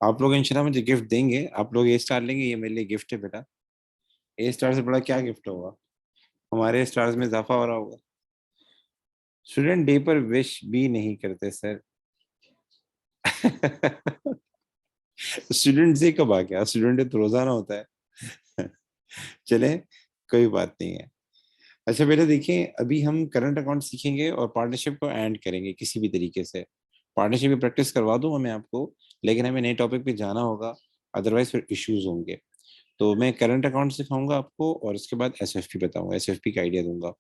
आप लोग इंशाल्लाह मुझे गिफ्ट देंगे, आप लोग ए स्टार लेंगे, ये मेरे लिए गिफ्ट है बेटा। ए स्टार से बड़ा क्या गिफ्ट होगा, हमारे स्टार्स में इजाफा हो रहा होगा। स्टूडेंट डे पर विश भी नहीं करते सर। स्टूडेंट डे कब आ गया, स्टूडेंट डे तो रोजाना होता है। चले, कोई बात नहीं है। अच्छा बेटा देखिए, अभी हम करंट अकाउंट सीखेंगे और पार्टनरशिप को एंड करेंगे किसी भी तरीके से। पार्टनरशिप की प्रैक्टिस करवा दूंगा मैं आपको, लेकिन हमें नए टॉपिक पे जाना होगा, अदरवाइज फिर इश्यूज होंगे। तो मैं करंट अकाउंट सिखाऊंगा आपको और उसके बाद एसएफपी बताऊंगा, एसएफपी का आइडिया दूंगा।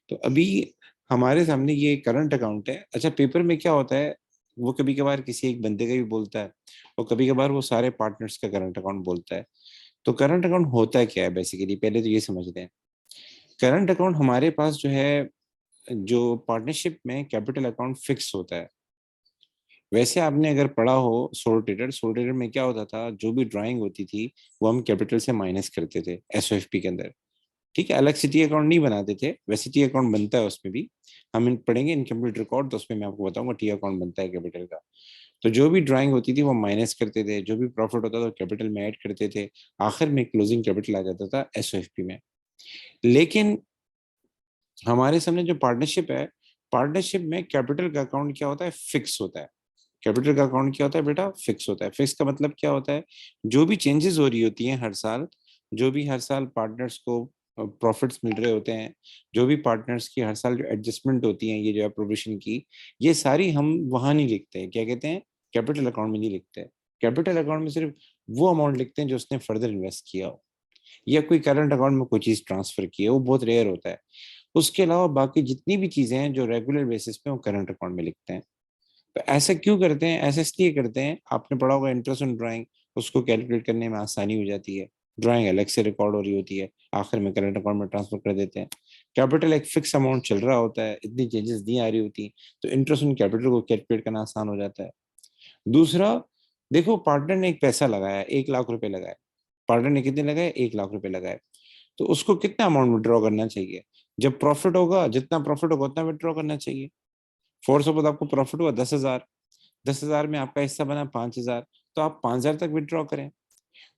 तो अभी हमारे सामने ये करंट अकाउंट है। अच्छा पेपर में क्या होता है, वो कभी कभार किसी एक बंदे का भी बोलता है और कभी कभार वो सारे पार्टनर्स का करंट अकाउंट बोलता है। तो करंट अकाउंट होता क्या है बेसिकली, पहले तो ये समझते हैं। करंट अकाउंट हमारे पास जो है, जो पार्टनरशिप में कैपिटल अकाउंट फिक्स होता है। वैसे आपने अगर पढ़ा हो सोर्टेटर, सोर्टेटर में क्या होता था, जो भी ड्राइंग होती थी वो हम कैपिटल से माइनस करते थे एसओएफपी के अंदर। ठीक है, अलग से टी अकाउंट नहीं बनाते थे, वैसे टी अकाउंट बनता है उसमें भी। हम पढ़ेंगे इनकम्प्लीट रिकॉर्ड, तो उसमें मैं आपको बताऊंगा टी अकाउंट बनता है कैपिटल का। तो जो भी ड्राइंग होती थी वो माइनस करते थे, जो भी प्रॉफिट होता था कैपिटल में ऐड करते थे। आखिर में क्लोजिंग कैपिटल आ जाता था एसओएफपी में। लेकिन हमारे सामने जो पार्टनरशिप है, पार्टनरशिप में कैपिटल का अकाउंट क्या होता है, फिक्स होता है। कैपिटल का अकाउंट क्या होता है बेटा, फिक्स होता है। फिक्स का मतलब क्या होता है, जो भी चेंजेस हो रही होती हैं हर साल, जो भी हर साल पार्टनर्स को प्रॉफिट्स मिल रहे होते हैं, जो भी पार्टनर्स की हर साल जो एडजस्टमेंट होती है, ये जो है प्रोविजन की, ये सारी हम वहां नहीं लिखते हैं, क्या कहते हैं, कैपिटल अकाउंट में नहीं लिखते हैं। कैपिटल अकाउंट में सिर्फ वो अमाउंट लिखते हैं जो उसने फर्दर इन्वेस्ट किया हो, या कोई करंट अकाउंट में कोई चीज ट्रांसफर की है, वो बहुत रेयर होता है। उसके अलावा बाकी जितनी भी चीजें हैं जो रेगुलर बेसिस पे वो करंट अकाउंट में लिखते हैं। तो ऐसा क्यों करते हैं, ऐसा इसलिए करते हैं, आपने पढ़ा होगा इंटरेस्ट ऑन ड्राइंग, उसको कैलकुलेट करने में आसानी हो जाती है। ड्राइंग अलग से रिकॉर्ड हो रही होती है, आखिर में करंट अकाउंट में ट्रांसफर कर देते हैं। कैपिटल एक फिक्स अमाउंट चल रहा होता है, इतनी चेंजेस नहीं आ रही होती, तो इंटरेस्ट ऑन कैपिटल को कैलकुलेट करना आसान हो जाता है। दूसरा, देखो पार्टनर ने एक पैसा लगाया, 1 लाख रुपए लगाए। पार्टनर ने कितने लगाए, 1 लाख रुपए लगाए। तो उसको कितना अमाउंट विड्रॉ करना चाहिए, जब प्रॉफिट होगा, जितना प्रॉफिट होगा उतना विड्रॉ करना चाहिए। फॉर सपोज आपको प्रॉफिट हुआ 10,000, 10,000 में आपका हिस्सा बना 5,000, तो आप 5,000 तक विड्रॉ करें।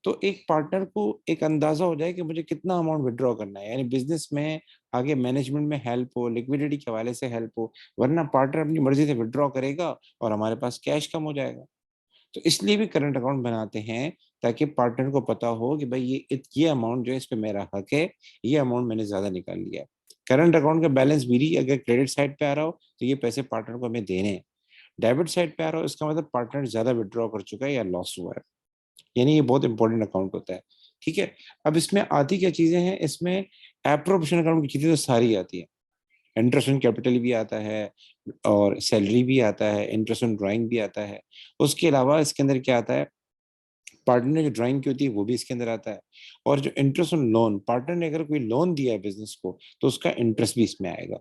तो एक पार्टनर को एक अंदाजा हो जाए कि मुझे कितना अमाउंट विड्रॉ करना है, यानी बिजनेस में आगे मैनेजमेंट में हेल्प हो, लिक्विडिटी के हवाले से हेल्प हो। वरना पार्टनर अपनी मर्जी से विड्रॉ करेगा और हमारे पास कैश कम हो जाएगा। तो इसलिए भी करंट अकाउंट बनाते हैं, ताकि पार्टनर को पता हो कि भाई ये अमाउंट जो है इस पे मेरा हक है, ये अमाउंट मैंने ज्यादा निकाल लिया है। करंट अकाउंट का बैलेंस भी अगर क्रेडिट साइड पे आ रहा हो तो ये पैसे पार्टनर को हमें देने हैं। डेबिट साइड पे आ रहा हो इसका मतलब पार्टनर ज्यादा विड्रॉ कर चुका है या लॉस हुआ है, यानी ये बहुत इंपॉर्टेंट अकाउंट होता है। ठीक है, अब इसमें आती क्या चीजें हैं, इसमें एप्रोप्रिएशन अकाउंट की चीजें तो सारी आती है। इंटरेस्ट ऑन कैपिटल भी आता है, और सैलरी भी आता है, इंटरेस्ट ऑन ड्राइंग भी आता है। उसके अलावा इसके अंदर क्या आता है, पार्टनर ने जो ड्राइंग की होती है वो भी इसके अंदर आता है। और जो इंटरेस्ट ऑन लोन, पार्टनर ने अगर कोई लोन दिया है बिजनेस को, तो उसका इंटरेस्ट भी इसमें आएगा।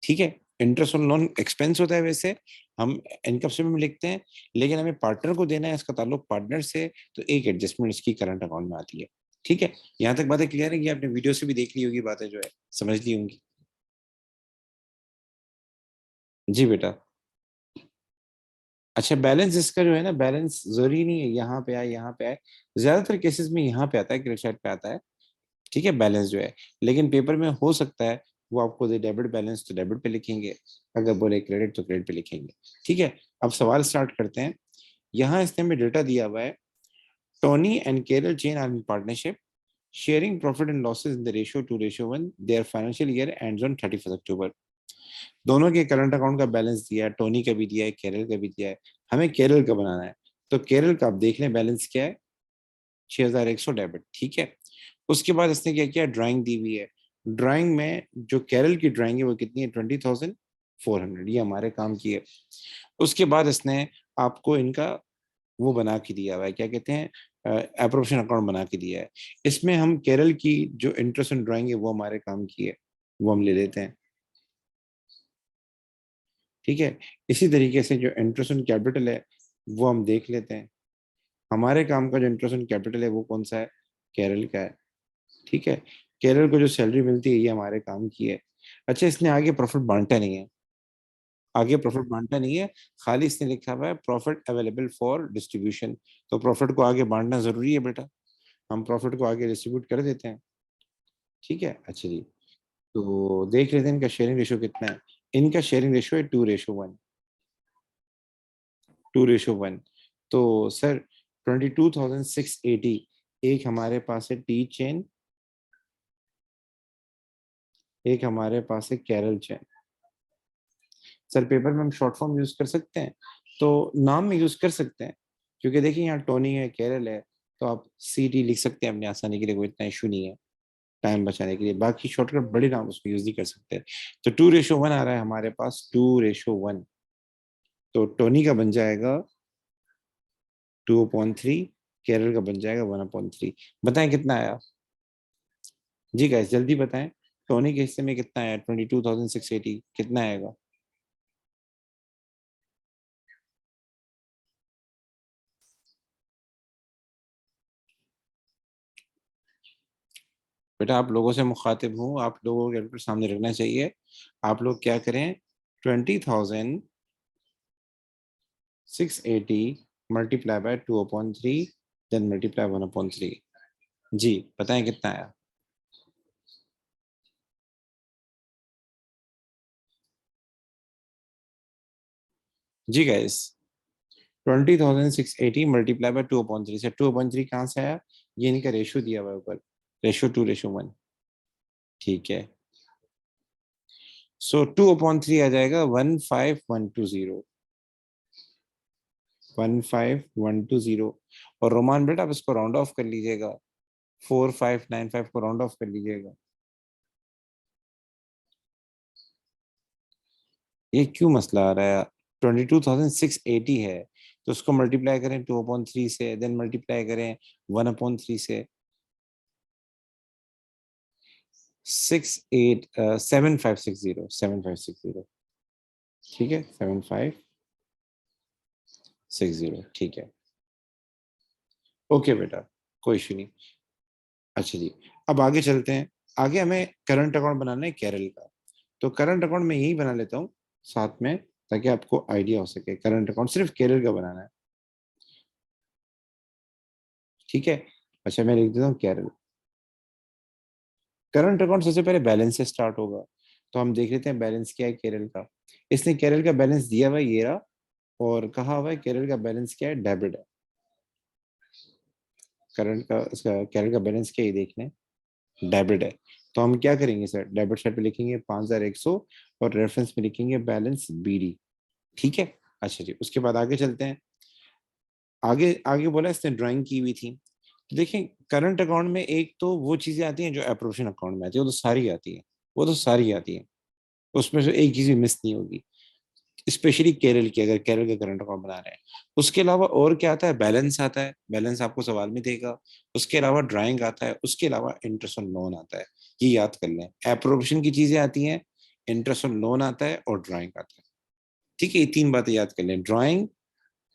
ठीक है, इंटरेस्ट ऑन लोन एक्सपेंस होता है वैसे, हम इनकम स्टेटमेंट में लिखते हैं, लेकिन हमें पार्टनर को देना है, इसका ताल्लुक पार्टनर से, तो एक एडजस्टमेंट इसकी करंट अकाउंट में आती है। ठीक है, यहाँ तक बातें क्लियर है कि आपने वीडियो से भी देख ली होगी, बातें जो है समझ ली होंगी। जी बेटा। अच्छा बैलेंस इसका जो है ना, बैलेंस जरूरी नहीं है यहाँ पे आए यहाँ पे आए, ज्यादातर केसेस में यहाँ पे आता है, क्रेडिट साइड पे आता है। ठीक है, बैलेंस जो है, लेकिन पेपर में हो सकता है वो आपको दे डेबिट बैलेंस, तो डेबिट पे लिखेंगे, अगर बोले क्रेडिट तो क्रेडिट पे लिखेंगे। ठीक है, अब सवाल स्टार्ट करते हैं। यहाँ इसने में डेटा दिया हुआ है, Tony and Carol Chen are in partnership, sharing profit and losses in the ratio 2:1, their financial year ends on 31 October. दोनों के करंट अकाउंट का बैलेंस दिया है, टोनी का भी दिया है, केरल का भी दिया है। हमें केरल का बनाना है, तो केरल का आप देख लें बैलेंस क्या है, 6,100 डेबिट। ठीक है, उसके बाद इसने क्या किया, ड्राइंग दी हुई है। ड्राइंग में जो केरल की ड्राइंग है वो कितनी है, 20,400, ये हमारे काम की है। उसके बाद इसने आपको इनका वो बना के दिया हुआ है, क्या कहते हैं, अप्रोप्रिएशन अकाउंट बना के दिया है। इसमें हम केरल की जो इंटरेस्ट ऑन ड्राइंग है वो हमारे काम की है, वो हम ले लेते हैं। ठीक है, इसी तरीके से जो इंटरेस्ट ऑन कैपिटल है वो हम देख लेते हैं। हमारे काम का जो इंटरेस्ट ऑन कैपिटल है वो कौन सा है, केरल का है। ठीक है, केरल को जो सैलरी मिलती है ये हमारे काम की है। अच्छा, इसने आगे प्रॉफिट बांटा नहीं है, आगे प्रॉफिट बांटना नहीं है, खाली इसने लिखा हुआ है प्रॉफिट अवेलेबल फॉर डिस्ट्रीब्यूशन। तो प्रॉफिट को आगे बांटना जरूरी है बेटा, हम प्रॉफिट को आगे डिस्ट्रीब्यूट कर देते हैं। ठीक है, अच्छा जी। तो देख लेते हैं इनका शेयरिंग रेशियो कितना है। इनका शेयरिंग रेशियो है 2:1, 2:1। तो सर 22,680 एक हमारे पास है टी चेन, एक हमारे पास है कैरल चेन। सर पेपर में हम शॉर्ट फॉर्म यूज कर सकते हैं, तो नाम में यूज कर सकते हैं, क्योंकि देखिए यहाँ टोनी है, कैरल है, तो आप सी टी लिख सकते हैं अपनी आसानी के लिए, कोई इतना इशू नहीं है टाइम बचाने के लिए। बाकी शॉर्टकट बड़े नाम उसमें यूज नहीं कर सकते। तो 2:1 आ रहा है हमारे पास, 2:1। तो टोनी का बन जाएगा 2/3, केरल का बन जाएगा 1/3। बताएं कितना आया जी गाइस, जल्दी बताएं। टोनी के हिस्से में कितना आया, 22,680 कितना आएगा? बेटा आप लोगों से मुखातिब हूँ, आप लोगों को कैलकुलेटर सामने रखना चाहिए। आप लोग क्या करें, 20,680 मल्टीप्लाई बाय 2/3, देन मल्टीप्लाई 1/3। जी बताएं कितना आया? जी गाइस, 20,680 मल्टीप्लाई बाय 2/3 से 2/3 कहाँ से आया? ये इनका रेशो दिया हुआ है ऊपर, रेशो 2:1। ठीक है, सो 2/3 आ जाएगा 15,120, 15,120। और रोमान बेटा आप इसको राउंड ऑफ कर लीजिएगा, 4,595 को राउंड ऑफ कर लीजिएगा। ये क्यों मसला आ रहा है? 22,680 है, तो उसको मल्टीप्लाई करें 2/3 से, देन मल्टीप्लाई करें 1/3 से। 7,560, ठीक है, 7,560, ठीक है। ओके बेटा, कोई इशू नहीं। अच्छा जी, अब आगे चलते हैं। आगे हमें करंट अकाउंट बनाना है केरल का। तो करंट अकाउंट मैं यही बना लेता हूँ साथ में, ताकि आपको आइडिया हो सके। करंट अकाउंट सिर्फ केरल का बनाना है, ठीक है। अच्छा मैं लिख देता हूँ केरल। करंट अकाउंट सबसे पहले बैलेंस से स्टार्ट होगा, तो हम देख लेते हैं बैलेंस क्या है केरल का। इसने केरल का बैलेंस दिया हुआ है ये रहा, और कहा हुआ है केरल का बैलेंस क्या है, डेबिट है। करंट का इसका केरल का बैलेंस क्या है ये देख लें, डेबिट है। तो हम क्या करेंगे सर, डेबिट साइड पे लिखेंगे 5,100, और रेफरेंस में लिखेंगे बैलेंस बीडी, ठीक है। अच्छा जी, उसके बाद आगे चलते हैं। आगे आगे बोला इसने ड्राइंग की हुई थी। तो देखिए करंट अकाउंट में एक तो वो चीजें आती हैं जो अप्रोप्रिएशन अकाउंट में आती है, वो तो सारी आती है, वो तो सारी आती है, उसमें से एक चीज भी मिस नहीं होगी। स्पेशली केरल की, अगर केरल का करंट अकाउंट बना रहे हैं। उसके अलावा और क्या आता है, बैलेंस आता है, बैलेंस आपको सवाल में देगा। उसके अलावा ड्राइंग आता है, उसके अलावा इंटरेस्ट ऑन लोन आता है। ये याद कर लें, अप्रोप्रिएशन की चीजें आती हैं, इंटरेस्ट ऑन लोन आता है, और ड्राइंग आता है। ठीक है, ये तीन बातें याद कर लें, ड्राइंग,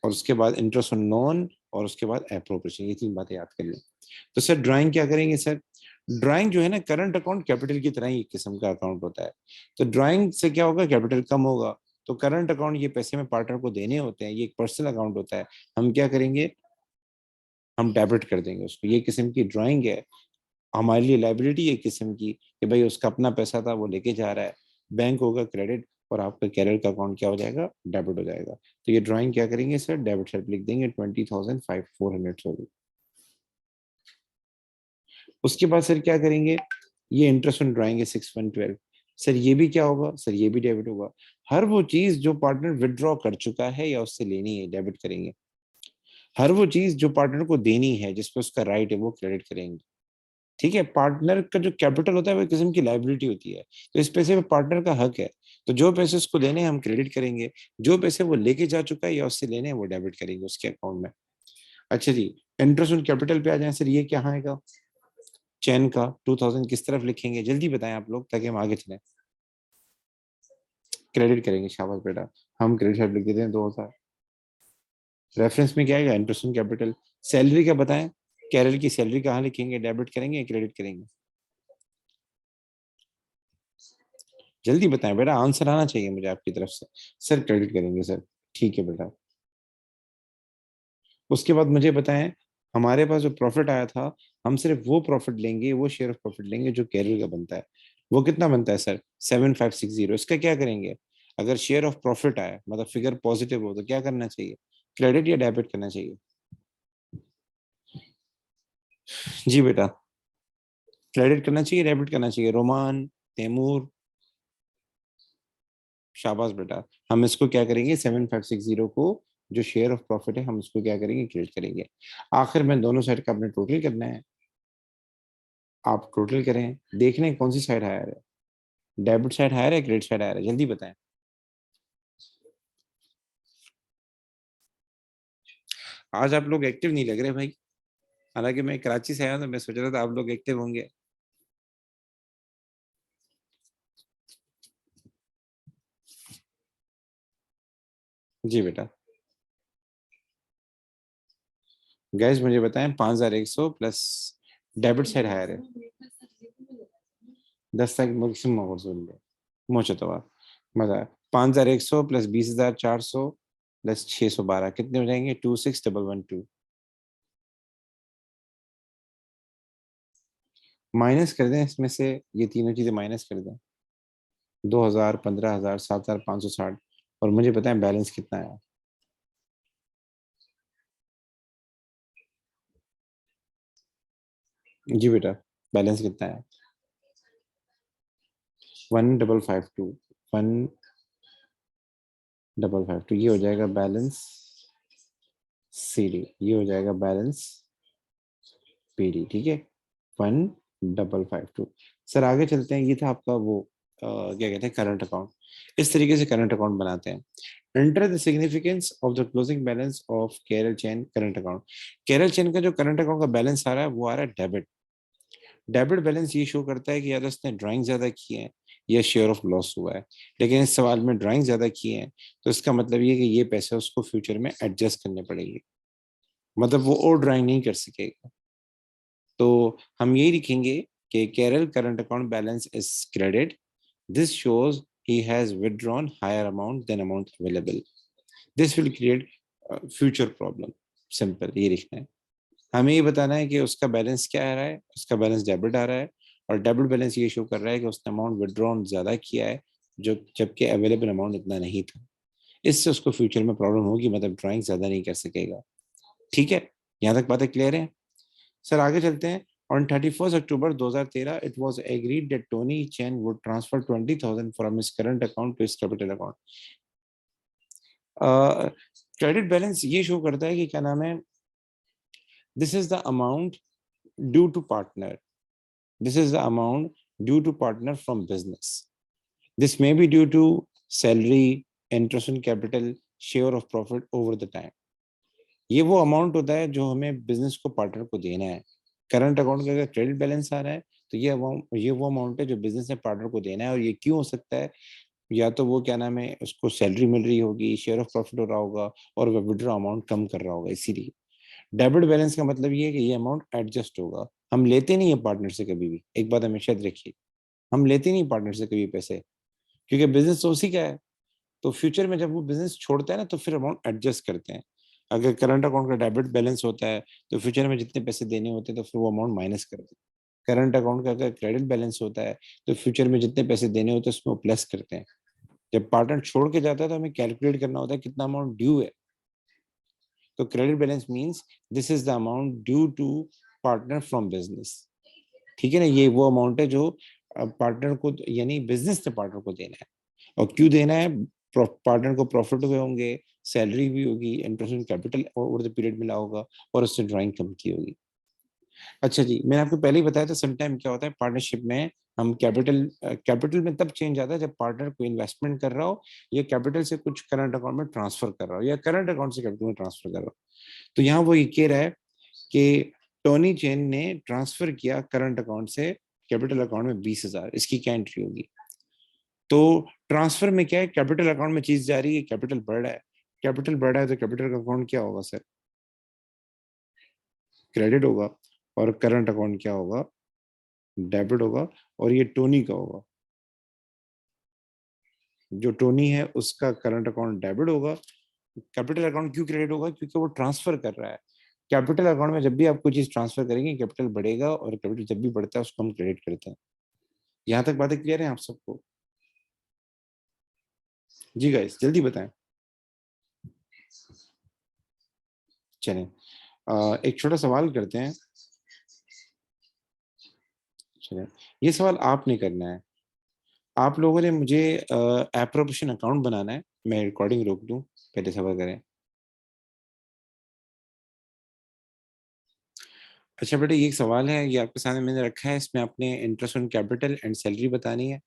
और उसके बाद इंटरेस्ट ऑन लोन, और उसके बाद अप्रोप्रिएशन, ये तीन बातें याद कर लें। तो सर ड्राइंग क्या करेंगे सर? ड्राइंग जो है ना, करंट अकाउंट कैपिटल की तरह ही एक किस्म का अकाउंट होता है। तो ड्राइंग से क्या होगा, कैपिटल कम होगा। तो करंट अकाउंट, ये पैसे में पार्टनर को देने होते हैं, ये एक पर्सनल अकाउंट होता है। हम क्या करेंगे, हम डेबिट कर देंगे उसको। ये किस्म की ड्राइंग है, हमारे लिए लाइबिलिटी एक किस्म की, कि भाई उसका अपना पैसा था वो लेके जा रहा है। बैंक होगा क्रेडिट, और आपका कैरियर का अकाउंट क्या हो जाएगा, डेबिट हो जाएगा। तो ये ड्राइंग क्या करेंगे सर, डेबिट साइड लिख देंगे 20,400, सॉरी। उसके बाद सर क्या करेंगे, ये इंटरेस्ट ऑन ड्राइंग है 6,112। सर ये भी क्या होगा, सर ये भी डेबिट होगा। हर वो चीज जो पार्टनर विदड्रॉ कर चुका है या उससे लेनी है, डेबिट करेंगे। हर वो चीज जो पार्टनर को देनी है, जिसपे उसका राइट है, वो क्रेडिट करेंगे। ठीक है, पार्टनर का जो कैपिटल होता है वो एक किस्म की लाइबिलिटी होती है, तो इस पैसे पे पार्टनर का हक है। तो जो पैसे उसको देने हैं हम क्रेडिट करेंगे, जो पैसे वो लेके जा चुका है या उससे लेने हैं वो डेबिट करेंगे उसके अकाउंट में। अच्छा जी, इंटरेस्ट ऑन कैपिटल पे आ जाए सर, ये क्या आएगा, चैन का 2,000 किस तरफ लिखेंगे, जल्दी बताएं आप लोग ताकि हम आगे चलें। क्रेडिट करेंगे, शाबाश बेटा। हम क्रेडिट साइड लिख देते हैं 2,000। रेफरेंस में क्या आएगा, इंटरेस्ट ऑन कैपिटल। सैलरी का बताएं, कैरल की सैलरी कहाँ लिखेंगे, डेबिट करेंगे या क्रेडिट करेंगे? जल्दी बताएं बेटा, आंसर आना चाहिए मुझे आपकी तरफ से। सर क्रेडिट करेंगे सर। ठीक है बेटा। उसके बाद मुझे बताएं, हमारे पास जो प्रॉफिट आया था, हम सिर्फ वो प्रॉफिट लेंगे, वो शेयर ऑफ प्रॉफिट लेंगे जो कैरियर का बनता है। वो कितना बनता है सर? 7560। इसका क्या करेंगे? अगर शेयर ऑफ प्रॉफिट आए, मतलब फिगर पॉजिटिव हो, तो क्या करना चाहिए? क्रेडिट या डेबिट करना चाहिए? जी बेटा। क्रेडिट करना चाहिए, डेबिट करना चाहिए? रोमान, तैमूर, शाबाश बेटा। हम इसको क्या करेंगे, 7560 को, जो शेयर ऑफ प्रॉफिट है, हम इसको क्या करेंगे, क्रेडिट करेंगे। आखिर में दोनों साइड का अपने टोटल करना है। आप टोटल करें, देखने कौन सी साइड हायर है, डेबिट साइड हायर है, क्रेडिट साइड हायर है, जल्दी बताएं। आज आप लोग एक्टिव नहीं लग रहे भाई। हालांकि मैं कराची से आया तो मैं सोच रहा था आप लोग एक्टिव होंगे। जी बेटा। गैस मुझे बताएं, 5100 प्लस डेबिट साइड हायर है। 10 लाख मैक्सिमम और सुन ले। मुझे तो मजा है। 5100 प्लस 20400 प्लस 612 कितने हो जाएंगे? 26112। माइनस कर दें इसमें से, ये तीनों चीजें माइनस कर दें। 2000, 15000, 7560। और मुझे बताएं बैलेंस कितना है? जी बेटा। बैलेंस कितना है? 1552। 1552 ये हो जाएगा बैलेंस CD, ये हो जाएगा बैलेंस PD। ठीक है। 1552। सर आगे चलते हैं। ये था आपका वो क्या कहते हैं, करंट अकाउंट। इस तरीके से करंट अकाउंट बनाते हैं। Enter the significance of the closing balance of Kerala chain current account. Kerala chain का जो करंट अकाउंट का बैलेंस आ रहा है, वो आ रहा है डेबिट। डेबिट बैलेंस ये शो करता है कि यार उसने ड्राइंग ज्यादा की है या शेयर ऑफ लॉस हुआ है। लेकिन इस सवाल में ड्राइंग ज्यादा की है, तो इसका मतलब ये कि ये पैसे उसको फ्यूचर में एडजस्ट करने पड़ेंगे। मतलब वो और ड्राइंग नहीं कर सकेगा। तो हम यही लिखेंगे कि Carol current account balance is credit. This shows he has withdrawn higher amount than amount available. This will create future problem. Simple ये लिखना है। हमें ये बताना है कि उसका बैलेंस क्या आ रहा है, उसका बैलेंस डेबिट आ रहा है। और डेबिट बैलेंस ये शो कर रहा है कि उसने अमाउंट विड्रॉन ज्यादा किया है, जो जबकि अवेलेबल अमाउंट इतना नहीं था। इससे उसको फ्यूचर में प्रॉब्लम होगी, मतलब ड्राइंग ज्यादा नहीं कर सकेगा। ठीक है। यहाँ तक बातें क्लियर है? सर आगे चलते हैं। On 31st October 2013, it was agreed that Tony Chen would transfer 20,000 from his current account to his capital account. Credit balance ये शो करता है कि क्या नाम है, this is the amount due to partner. This is the amount due to partner from business. This may be due to salary, interest on capital, share of profit over the time. ये वो amount होता है जो हमें business को partner को देना है। करंट अकाउंट का अगर क्रेडिट बैलेंस आ रहा है, तो ये वो अमाउंट है जो बिजनेस ने पार्टनर को देना है। और ये क्यों हो सकता है? या तो वो क्या नाम है, उसको सैलरी मिल रही होगी, शेयर ऑफ प्रॉफिट हो रहा होगा, और वह विड्रॉ अमाउंट कम कर रहा होगा, इसीलिए। डेबिट बैलेंस का मतलब ये है कि ये अमाउंट एडजस्ट होगा। हम लेते नहीं है पार्टनर से कभी भी, एक बात हमेशा याद रखिए। हम लेते नहीं पार्टनर से कभी पैसे, क्योंकि बिजनेस तो उसी का है। तो फ्यूचर में जब वो बिजनेस छोड़ता है ना, तो फिर अमाउंट एडजस्ट करते हैं। अगर करंट अकाउंट का डेबिट बैलेंस होता है, तो फ्यूचर में जितने पैसे देने होते हैं, तो फिर वो अमाउंट माइनस करते हैं। करंट अकाउंट का अगर क्रेडिट बैलेंस होता है, तो फ्यूचर में जितने पैसे देने होते हैं, उसमें वो प्लस करते हैं। जब पार्टनर छोड़ के जाता है, तो हमें कैलकुलेट करना होता है कितना अमाउंट ड्यू है। तो credit balance means this is the amount due to partner from business. ठीक है ना? ये वो अमाउंट है जो पार्टनर को, यानी बिजनेस ने पार्टनर को देना है। और क्यों देना है? पार्टनर को प्रॉफिट हुए होंगे, सैलरी भी होगी, interest capital over the period मिला होगा, और उससे ड्राइंग कम की होगी। अच्छा जी, मैंने आपको पहले ही बताया था, समटाइम क्या होता है पार्टनरशिप में, हम कैपिटल में तब चेंज आता है जब पार्टनर को इन्वेस्टमेंट कर रहा हो, या कैपिटल से कुछ करंट अकाउंट में ट्रांसफर कर रहा हो, या करंट अकाउंट से कैपिटल में ट्रांसफर कर रहा हो। तो यहाँ वो ये कह रहा है कि टोनी चेन ने ट्रांसफर किया करंट अकाउंट से कैपिटल अकाउंट में 20,000। इसकी क्या एंट्री होगी? तो ट्रांसफर में क्या है, कैपिटल अकाउंट में चीज जा रही है, कैपिटल बढ़ रहा है। कैपिटल बढ़ रहा है, तो कैपिटल का अकाउंट क्या होगा सर? क्रेडिट होगा। और करंट अकाउंट क्या होगा? डेबिट होगा। और ये टोनी का होगा। जो टोनी है उसका करंट अकाउंट डेबिट होगा, कैपिटल अकाउंट क्यों क्रेडिट होगा, क्योंकि वो ट्रांसफर कर रहा है। कैपिटल अकाउंट में जब भी आप कोई चीज ट्रांसफर करेंगे कैपिटल बढ़ेगा, और कैपिटल जब भी बढ़ता है उसको हम क्रेडिट करते हैं। यहाँ तक बातें क्लियर है आप सबको? जी गाइस जल्दी बताएं। चलें, एक छोटा सवाल करते हैं। चलें, ये सवाल आपने करना है। आप लोगों ने मुझे एप्रोप्रिएशन अकाउंट बनाना है। मैं रिकॉर्डिंग रोक दूं, पहले सवाल करें। अच्छा बेटा, ये एक सवाल है, ये आपके सामने मैंने रखा है, इसमें आपने interest on capital and salary बतानी है।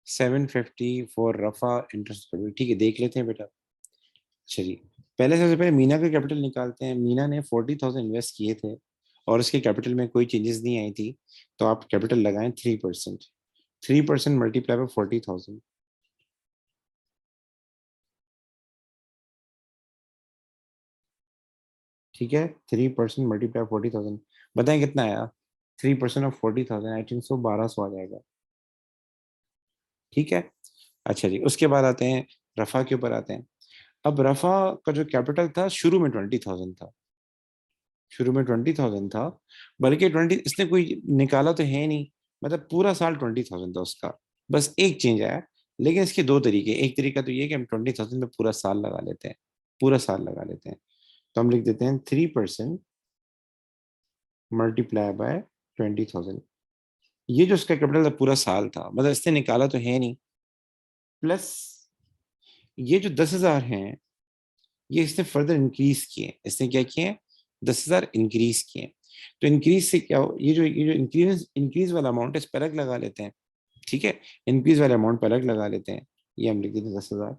750 फॉर रफा इंटरेस्ट कैपिटल, ठीक है देख लेते हैं बेटा। चलिए, पहले सबसे पहले मीना का कैपिटल निकालते हैं। मीना ने 40,000 इन्वेस्ट किए थे और उसके कैपिटल में कोई चेंजेस नहीं आई थी, तो आप कैपिटल लगाएं 3%। 3% मल्टीप्लाई बाय 40,000। ठीक है, 3% मल्टीप्लाई 40,000, बताएं कितना आया? 3% ऑफ 40,000, आई थिंक सो 1200 आ जाएगा। ठीक है। अच्छा जी, उसके बाद आते हैं रफा के ऊपर आते हैं। अब रफा का जो कैपिटल था शुरू में 20,000 था। शुरू में 20,000 था, बल्कि 20 इसने कोई निकाला तो है नहीं, मतलब पूरा साल 20,000 था उसका। बस एक चेंज आया। लेकिन इसके दो तरीके, एक तरीका तो ये कि हम 20,000 में पूरा साल लगा लेते हैं। पूरा साल लगा लेते हैं, तो हम लिख देते हैं 3% मल्टीप्लाई बाय 20,000। ये जो उसका कैपिटल था पूरा साल था, मतलब इसने निकाला तो है नहीं, प्लस ये जो 10,000 हैं ये इसने फर्दर इंक्रीज किए। इसने क्या किए? 10,000 इंक्रीज किए। तो इंक्रीज से क्या ये जो इंक्रीज इंक्रीज वाला अमाउंट है इस पर अलग लगा लेते हैं। ठीक है, इंक्रीज वाले अमाउंट पर अलग लगा लेते हैं। ये हम लिख देते हैं 10,000,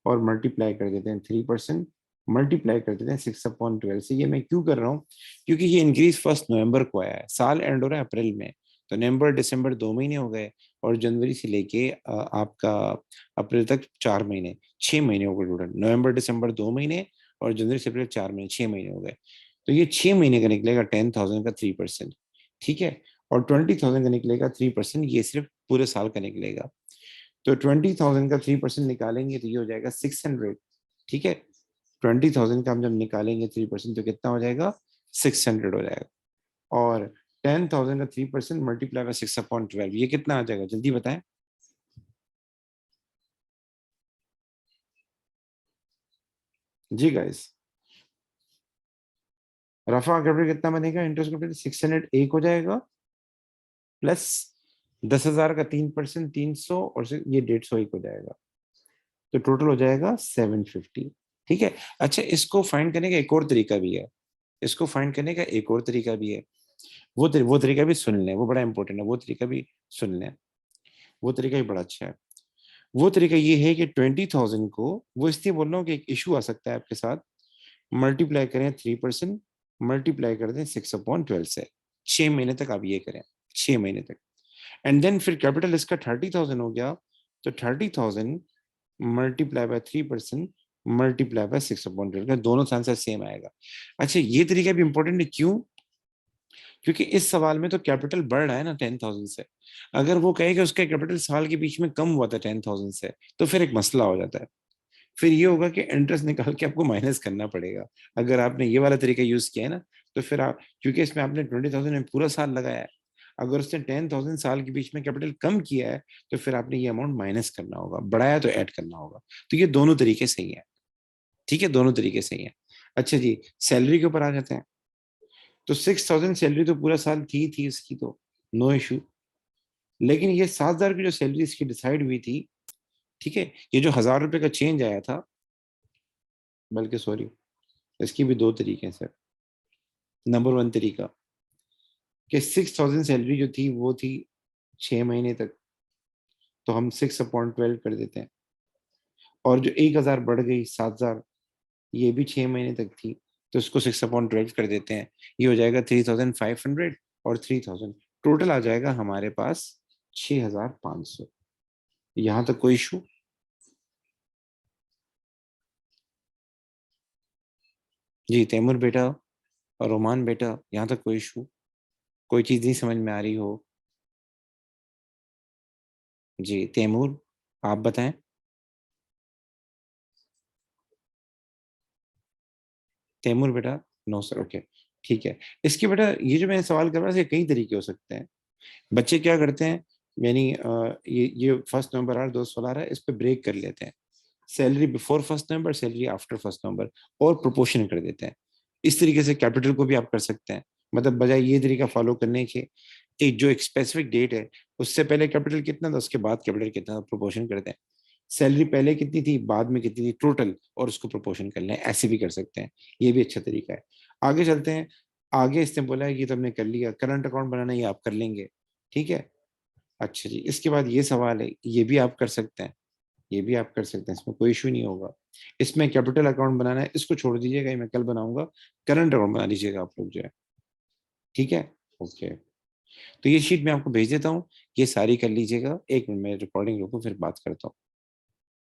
और मल्टीप्लाई कर देते हैं 3%, मल्टीप्लाई कर देते हैं 6/12 से। ये मैं क्यों कर रहा हूँ? क्योंकि ये इंक्रीज 1 नवंबर को आया है, साल एंड हो रहा है अप्रैल में, तो नवंबर दिसंबर 2 महीने हो गए, और जनवरी से लेके आपका अप्रैल तक 4 महीने, 6 महीने हो गए टोटल। नवंबर दिसंबर 2 महीने, और जनवरी से अप्रैल 4 महीने, 6 महीने हो गए। तो ये 6 महीने का निकलेगा 10,000 का 3%। ठीक है, और 20,000 का निकलेगा 3%, ये सिर्फ पूरे साल का निकलेगा। तो 20,000 का 3% निकालेंगे तो ये हो जाएगा 600। ठीक है, 20,000 का हम जब निकालेंगे 3% तो कितना हो जाएगा? 600 हो जाएगा। और 10,000 का 3% मल्टीप्लाई बाय 6/12, ये कितना आ जाएगा जल्दी बताएं। जी गाइस, रफा कैपिटल कितना बनेगा? इंटरेस्ट कैपिटल 601 हो जाएगा, प्लस 10,000 का 3%, 300, और ये 150 हो जाएगा। तो टोटल हो जाएगा 750। ठीक है। अच्छा, इसको फाइंड करने का एक और तरीका भी है। इसको फाइंड करने का एक और तरीका भी है। वो तरीका भी सुन लें, वो बड़ा इंपॉर्टेंट है, वो तरीका भी सुन लें। वो तरीका भी बड़ा अच्छा है। वो तरीका ये है कि 20,000 को, वो इसलिए बोल रहा हूँ कि एक इशू आ सकता है आपके साथ, मल्टीप्लाई करें 3%, मल्टीप्लाई कर दें 6/12 से। 6 महीने तक आप ये करें, 6 महीने तक। एंड देन फिर कैपिटल इसका 30,000 हो गया, तो 30,000 मल्टीप्लाई बाय 3%, मल्टीप्लाई बाय 6/12, दोनों आंसर सेम आएगा। अच्छा, ये तरीका भी इंपॉर्टेंट है, क्यों? क्योंकि इस सवाल में तो कैपिटल बढ़ रहा है ना 10,000 से। अगर वो कहे कि उसका कैपिटल साल के बीच में कम हुआ था 10,000 से, तो फिर एक मसला हो जाता है। फिर ये होगा कि इंटरेस्ट निकाल के आपको माइनस करना पड़ेगा। अगर आपने ये वाला तरीका यूज किया है ना, तो फिर आप, क्योंकि इसमें आपने 20,000 में पूरा साल लगाया है, अगर उसने 10,000 साल के बीच में कैपिटल कम किया है, तो फिर आपने ये अमाउंट माइनस करना होगा, बढ़ाया तो ऐड करना होगा। तो ये दोनों तरीके सही है। ठीक है, दोनों तरीके सही है। अच्छा जी, सैलरी के ऊपर आ जाते हैं। तो 6,000 सैलरी तो पूरा साल थी इसकी, तो नो इशू। लेकिन ये 7,000 की जो सैलरी इसकी डिसाइड हुई थी, ठीक है, ये जो 1,000 रुपए का चेंज आया था, बल्कि सॉरी, इसकी भी दो तरीके हैं सर। नंबर वन तरीका कि 6,000 सैलरी जो थी वो थी 6 महीने तक, तो हम 6/12 कर देते हैं। और जो 1,000 बढ़ गई 7,000, ये भी 6 महीने तक थी, तो इसको 6/12 कर देते हैं। ये हो जाएगा 3,500, और 3,000, टोटल आ जाएगा हमारे पास 6,500। यहाँ तक कोई इशू? जी तैमूर बेटा और रोमान बेटा, यहाँ तक कोई इशू? कोई चीज नहीं समझ में आ रही हो? जी तैमूर, आप बताएं। तैमूर बेटा। No sir, okay. ठीक है। इसके बेटा ये जो मैंने सवाल कर रहा था, इसके कई तरीके हो सकते हैं। बच्चे क्या करते हैं, यानी ये 1 नवंबर आ रहा है, 2 16 आ रहा है, इस पे ब्रेक कर लेते हैं। सैलरी बिफोर 1 नवंबर, सैलरी आफ्टर 1 नवंबर, और प्रोपोर्शन कर देते हैं। इस तरीके से कैपिटल को भी आप कर सकते हैं। मतलब बजाय ये तरीका फॉलो करने के, एक स्पेसिफिक डेट है, उससे पहले कैपिटल कितना था, उसके बाद कैपिटल कितना था, प्रोपोर्शन करते हैं। सैलरी पहले कितनी थी, बाद में कितनी थी टोटल, और उसको प्रोपोर्शन कर लें, ऐसे भी कर सकते हैं। ये भी अच्छा तरीका है। आगे चलते हैं। आगे इसने बोला है कि तुमने कर लिया, करंट अकाउंट बनाना ये आप कर लेंगे। ठीक है। अच्छा जी, इसके बाद ये सवाल है, ये भी आप कर सकते हैं। ये भी आप कर सकते हैं, इसमें कोई इशू नहीं होगा। इसमें कैपिटल अकाउंट बनाना है, इसको छोड़ दीजिएगा, ये मैं कल बनाऊंगा। करंट अकाउंट बना लीजिएगा आप लोग जो है। ठीक है। ओके। तो ये शीट मैं आपको भेज देता हूँ, ये सारी कर लीजिएगा। 1 मिनट में रिकॉर्डिंग रोको, फिर बात करता हूँ।